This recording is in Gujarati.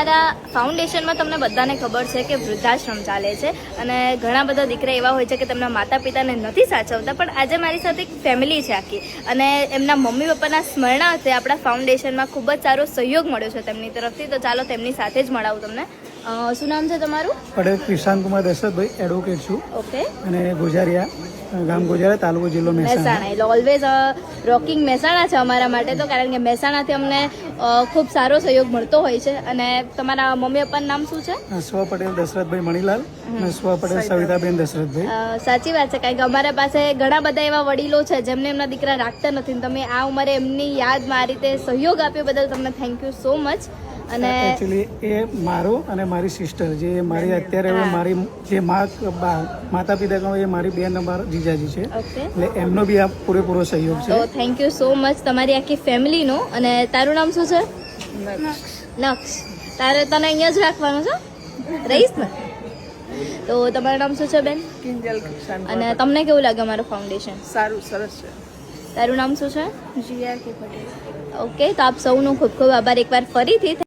અમારા ફાઉન્ડેશનમાં તમને બધાને ખબર છે કે વૃદ્ધાશ્રમ ચાલે છે અને ઘણા બધા દીકરા એવા હોય છે કે તેમના માતા પિતાને નથી સાચવતા, પણ આજે મારી સાથે એક ફેમિલી છે આખી અને એમના મમ્મી પપ્પાના સ્મરણાર્થે આપણા ફાઉન્ડેશનમાં ખૂબ જ સારો સહયોગ મળ્યો છે તેમની તરફથી. તો ચાલો તેમની સાથે જ મળાવું તમને. શું નામ છે તમારું? પટેલ ક્રિશાંત કુમાર દશરથભાઈ, એડવોકેટ છું. ઓકે. અને ગોજારિયા, ગામ ગોજારિયા, તાલુકો જિલ્લો મહેસાણા. એટલે ઓલવેઝ રોકિંગ મહેસાણા છે અમારા માટે, તો કારણ કે મહેસાણાથી અમને ખૂબ સારો સહયોગ મળતો હોય છે. અને તમારા મમ્મી પપ્પાનું નામ શું છે? સ્વ પટેલ દશરથભાઈ મણીલાલ અને સ્વ પટેલ સવિતાબેન દશરથભાઈ. સાચી વાત છે, કારણ કે અમારા પાસે ઘણા બધા એવા વડીલો છે જેમને એમના દીકરા રાખતા નથી. તમે આ ઉંમરે એમની યાદમાં આ રીતે સહયોગ આપ્યો બદલ તમને થેન્ક યુ સો મચ. અને એકચ્યુઅલી એ મારો અને મારી સિસ્ટર, જે મારી અત્યારે મારી જે માતા પિતા કહો એ મારી બેન અમારા જીજાજી છે, એટલે એમનો બી આ પૂરેપૂરો સહયોગ છે. તો થેન્ક યુ સો મચ તમારી આખી ફેમિલીનો. અને તારું નામ શું છે? નક્ષ. તારે તને અહીંયા જ રાખવાનું છે, રહીશ ને? તો તમારું નામ શું છે બેન? કિંજલ. અને તમને કેવું લાગે અમારું ફાઉન્ડેશન? સારું, સરસ છે. તારું નામ શું છે? જીઆર કે પટેલ. ઓકે, તો આપ સૌનો ખૂબ ખૂબ આભાર એકવાર ફરીથી.